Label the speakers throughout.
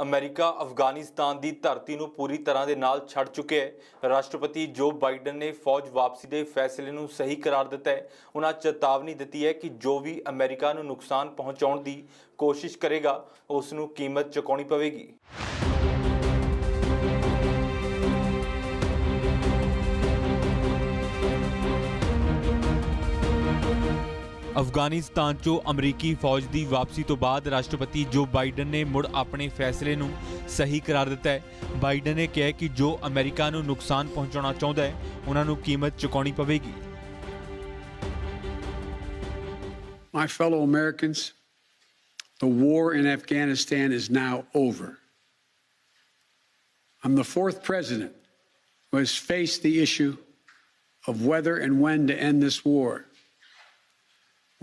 Speaker 1: America Afghanistan ਦੀ ਧਰਤੀ ਨੂੰ ਪੂਰੀ ਤਰ੍ਹਾਂ ਦੇ ਨਾਲ ਛੱਡ ਚੁੱਕਿਆ ਹੈ। ਰਾਸ਼ਟਰਪਤੀ ਜੋ ਬਾਈਡਨ ਨੇ ਫੌਜ ਵਾਪਸੀ ਦੇ ਫੈਸਲੇ ਨੂੰ ਸਹੀ ਕਰਾਰ ਦਿੱਤਾ ਹੈ। ਉਹਨਾਂ ਚੇਤਾਵਨੀ ਦਿੱਤੀ ਹੈ ਕਿ ਜੋ ਵੀ ਅਮਰੀਕਾ ਨੂੰ ਨੁਕਸਾਨ ਪਹੁੰਚਾਉਣ ਦੀ ਕੋਸ਼ਿਸ਼ ਕਰੇਗਾ ਉਸ ਨੂੰ ਕੀਮਤ ਚੁਕਾਉਣੀ ਪਵੇਗੀ। ਅਫਗਾਨਿਸਤਾਨ 'ਚੋਂ ਅਮਰੀਕੀ ਫੌਜ ਦੀ ਵਾਪਸੀ ਤੋਂ ਬਾਅਦ ਰਾਸ਼ਟਰਪਤੀ ਜੋ ਬਾਈਡਨ ਨੇ ਮੁੜ ਆਪਣੇ ਫੈਸਲੇ ਨੂੰ ਸਹੀ ਕਰਾਰ ਦਿੱਤਾ ਹੈ। ਬਾਈਡਨ ਨੇ ਕਿਹਾ ਕਿ ਜੋ ਅਮਰੀਕਾ ਨੂੰ ਨੁਕਸਾਨ ਪਹੁੰਚਾਉਣਾ ਚਾਹੁੰਦਾ ਹੈ ਉਹਨਾਂ ਨੂੰ ਕੀਮਤ ਚੁਕਾਉਣੀ ਪਵੇਗੀ।
Speaker 2: My fellow Americans, the war in Afghanistan is now over. I'm the fourth president who has faced the issue of whether and when to end this war.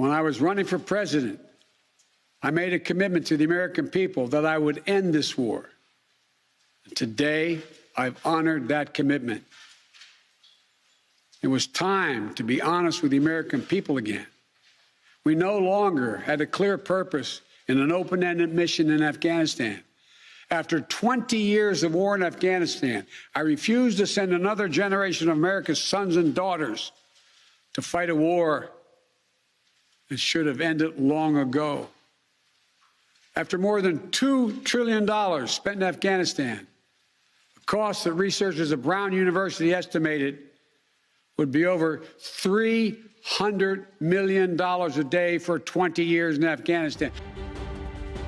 Speaker 2: When I was running for president, I made a commitment to the American people that I would end this war. And today, I've honored that commitment. It was time to be honest with the American people again. We no longer had a clear purpose in an open-ended mission in Afghanistan. After 20 years of war in Afghanistan, I refused to send another generation of America's sons and daughters to fight a war that should have ended long ago. After more than $2 trillion spent in Afghanistan, a cost that researchers at Brown University estimated would be over $300 million a day for 20 years in Afghanistan.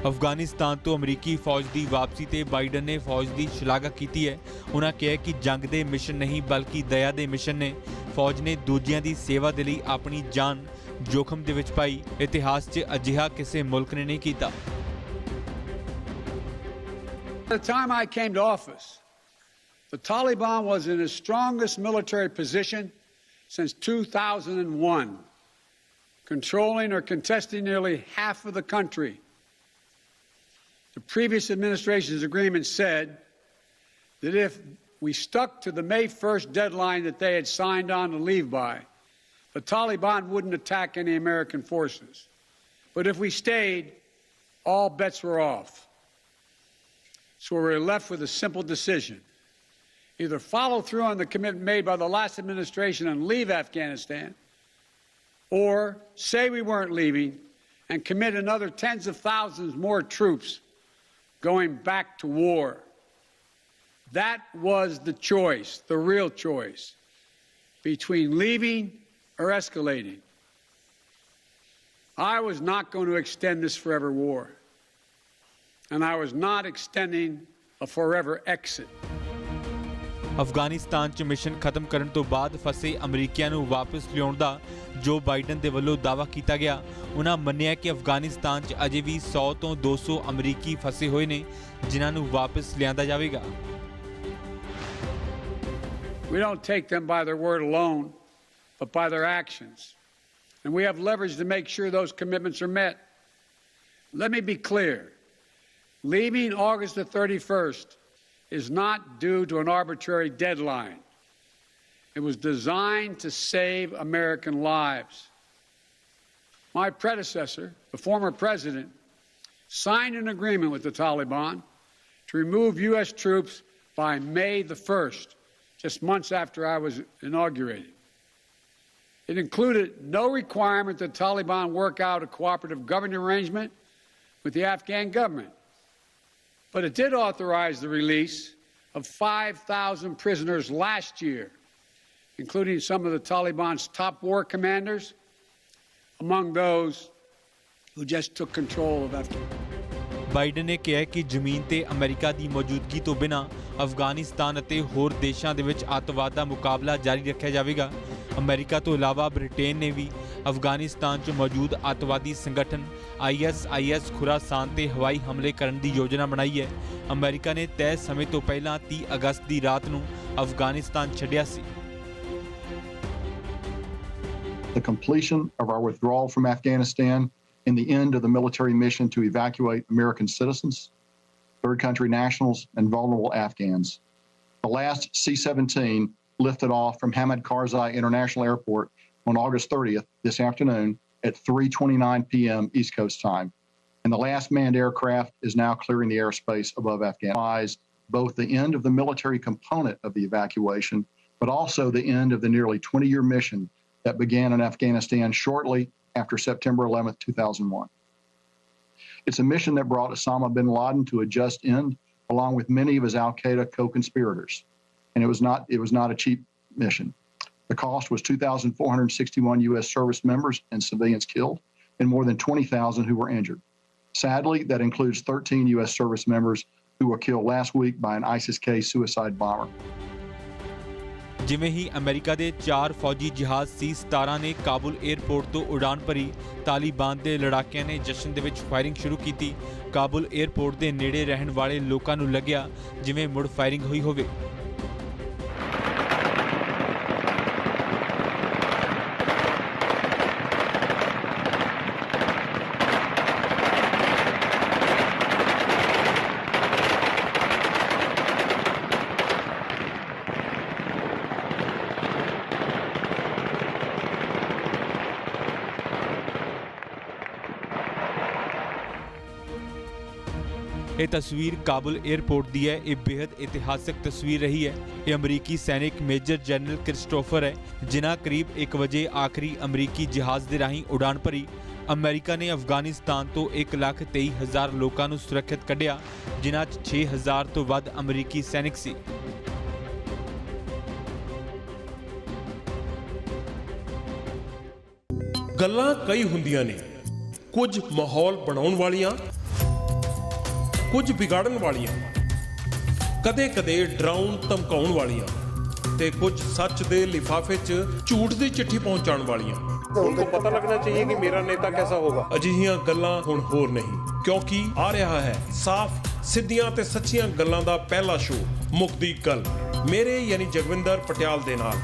Speaker 1: Afghanistan ਤੋਂ ਅਮਰੀਕੀ ਫੌਜ ਦੀ ਵਾਪਸੀ ਤੇ Biden ਨੇ ਫੌਜ ਦੀ ਸ਼ਲਾਘਾ ਕੀਤੀ ਹੈ। ਉਹਨਾਂ ਕਿਹਾ ਕਿ ਜੰਗ ਦੇ ਮਿਸ਼ਨ ਨਹੀਂ ਬਲਕਿ ਦਇਆ ਦੇ ਮਿਸ਼ਨ ਨੇ। ਫੌਜ ਨੇ ਦੂਜਿਆਂ ਦੀ ਸੇਵਾ ਦੇ ਲਈ ਆਪਣੀ ਜਾਨ जोखम ਦੇ ਵਿੱਚ ਪਾਈ। ਇਤਿਹਾਸ 'ਚ ਅਜਿਹਾ ਕਿਸੇ ਮੁਲਕ ਨੇ ਨਹੀਂ ਕੀਤਾ।
Speaker 2: At the time I came to office, the Taliban was in its strongest military position since 2001, controlling or contesting nearly half of the country. The previous administration's agreement said that if we stuck to the May 1st deadline that they had signed on to leave by, the Taliban wouldn't attack any American forces. But if we stayed, all bets were off. So we were left with a simple decision. Either follow through on the commitment made by the last administration and leave Afghanistan, or say we weren't leaving and commit another tens of thousands more troops going back to war. That was the choice, the real choice, between leaving or escalating. I was not going to extend this forever war, and I was not extending a forever exit.
Speaker 1: Afghanistan 'ਚ mission ਖਤਮ ਕਰਨ ਤੋਂ ਬਾਅਦ ਫਸੇ ਅਮਰੀਕੀਆਂ ਨੂੰ ਵਾਪਸ ਲਿਆਉਣ ਦਾ ਜੋ ਬਾਈਡਨ ਦੇ ਵੱਲੋਂ ਦਾਅਵਾ ਕੀਤਾ ਗਿਆ। ਉਹਨਾਂ ਮੰਨਿਆ ਕਿ ਅਫਗਾਨਿਸਤਾਨ 'ਚ ਅਜੇ ਵੀ 100 ਤੋਂ 200 ਅਮਰੀਕੀ ਫਸੇ ਹੋਏ ਨੇ ਜਿਨ੍ਹਾਂ ਨੂੰ ਵਾਪਸ ਲਿਆਂਦਾ ਜਾਵੇਗਾ।
Speaker 2: We don't take them by their word alone, but by their actions. And we have leverage to make sure those commitments are met. Let me be clear. Leaving August the 31st is not due to an arbitrary deadline. It was designed to save American lives. My predecessor, the former president, signed an agreement with the Taliban to remove U.S. troops by May the 1st, just months after I was inaugurated. It included no requirement that Taliban work out a cooperative governing arrangement with the Afghan government. But it did authorize the release of 5,000 prisoners last year, including some of the Taliban's top war commanders, among those who just took control of Afghanistan.
Speaker 1: Biden ਨੇ ਕਿਹਾ ਕਿ ਜ਼ਮੀਨ ਤੇ America ਦੀ ਮੌਜੂਦਗੀ ਤੋਂ ਬਿਨਾਂ ਅਫਗਾਨਿਸਤਾਨ ਅਤੇ ਹੋਰ ਦੇਸ਼ਾਂ ਦੇ ਵਿੱਚ ਅੱਤਵਾਦ ਦਾ ਮੁਕਾਬਲਾ ਜਾਰੀ ਰੱਖਿਆ ਜਾਵੇਗਾ। ਅਮਰੀਕਾ ਤੋਂ ਇਲਾਵਾ ਬ੍ਰਿਟੇਨ ਨੇ ਵੀ ਅਫਗਾਨਿਸਤਾਨ 'ਚ ਮੌਜੂਦ ਅੱਤਵਾਦੀ ਸੰਗਠਨ ISIS ਖੁਰਾਸਾਨ ਤੇ ਹਵਾਈ ਹਮਲੇ ਕਰਨ ਦੀ ਯੋਜਨਾ ਬਣਾਈ ਹੈ। ਅਮਰੀਕਾ ਨੇ ਤੈਅ ਸਮੇਂ ਤੋਂ ਪਹਿਲਾਂ 30 ਅਗਸਤ ਦੀ ਰਾਤ ਨੂੰ ਅਫਗਾਨਿਸਤਾਨ ਛੱਡਿਆ ਸੀ।
Speaker 3: The completion of our withdrawal from Afghanistan and the end of the military mission to evacuate American citizens, third country nationals, and vulnerable Afghans. The last C-17 lifted off from Hamid Karzai International Airport on August 30th this afternoon at 3:29 p.m. East Coast time. and the last manned aircraft is now clearing the airspace above Afghanistan. Both the end of the military component of the evacuation, but also the end of the nearly 20-year mission that began in Afghanistan shortly after September 11th, 2001. It's a mission that brought Osama bin Laden to a just end, along with many of his al-Qaeda co-conspirators. And it was not a cheap mission. The cost was 2,461 U.S. service members and civilians killed, and more than 20,000 who were injured. Sadly, that includes 13 U.S. service members who were killed last week by an ISIS-K suicide bomber.
Speaker 1: ਜਿਵੇਂ ਹੀ America ਦੇ 4 ਫੌਜੀ ਜਹਾਜ਼ C-17 ਨੇ Kabul airport ਤੋਂ ਉਡਾਨ ਭਰੀ, ਤਾਲਿਬਾਨ ਦੇ ਲੜਾਕਿਆਂ ਨੇ ਜਸ਼ਨ ਦੇ ਵਿੱਚ ਫਾਇਰਿੰਗ ਸ਼ੁਰੂ ਕੀਤੀ। ਕਾਬੁਲ 에ਅਰਪੋਰਟ ਦੇ ਨੇੜੇ ਰਹਿਣ ਵਾਲੇ ਲੋਕਾਂ ਨੂੰ ਲੱਗਿਆ ਜਿਵੇਂ ਮੁੜ ਫਾਇਰਿੰਗ ਹੋਈ ਹੋਵੇ। ਇਹ ਤਸਵੀਰ ਕਾਬੁਲ 에ਅਰਪੋਰਟ ਦੀ ਹੈ। ਇਹ ਬੇहद ਇਤਿਹਾਸਕ ਤਸਵੀਰ ਰਹੀ ਹੈ। ਇਹ ਅਮਰੀਕੀ ਸੈਨਿਕ ਮੇਜਰ ਜਨਰਲ ਕ੍ਰਿਸਟੋਫਰ ਹੈ, ਜਿਨ੍ਹਾਂ ਕਰੀਬ 1 ਵਜੇ ਆਖਰੀ ਅਮਰੀਕੀ ਜਹਾਜ਼ ਦੇ ਰਾਹੀਂ ਉਡਾਨ ਭਰੀ। ਅਮਰੀਕਾ ਨੇ ਅਫਗਾਨਿਸਤਾਨ ਤੋਂ 1,23,000 ਲੋਕਾਂ ਨੂੰ ਸੁਰੱਖਿਅਤ ਕੱਢਿਆ, ਜਿਨ੍ਹਾਂ 'ਚ 6,000 ਤੋਂ ਵੱਧ ਅਮਰੀਕੀ ਸੈਨਿਕ ਸੀ।
Speaker 4: ਗੱਲਾਂ ਕਈ ਹੁੰਦੀਆਂ ਨੇ, ਕੁਝ ਮਾਹੌਲ ਬਣਾਉਣ ਵਾਲੀਆਂ, ਕੁਝ ਵਿਗਾੜਨ ਵਾਲੀਆਂ, ਕਦੇ-ਕਦੇ ਡਰਾਉਣ ਧਮਕਾਉਣ ਵਾਲੀਆਂ ਤੇ ਕੁਝ ਸੱਚ ਦੇ ਲਿਫਾਫੇ 'ਚ ਝੂਠ ਦੀ ਚਿੱਠੀ ਪਹੁੰਚਾਉਣ ਵਾਲੀਆਂ। उनको पता लगना चाहिए कि मेरा नेता कैसा होगा। ਅਜਿਹੀਆਂ ਗੱਲਾਂ ਹੁਣ ਹੋਰ ਨਹੀਂ, ਕਿਉਂਕਿ ਆ ਰਿਹਾ ਹੈ ਸਾਫ਼ ਸਿੱਧੀਆਂ ਤੇ ਸੱਚੀਆਂ ਗੱਲਾਂ ਦਾ ਪਹਿਲਾ ਸ਼ੋਅ, ਮੁੱਕਦੀ ਗੱਲ, ਮੇਰੇ ਯਾਨੀ ਜਗਵਿੰਦਰ ਪਟਿਆਲ ਦੇ ਨਾਲ।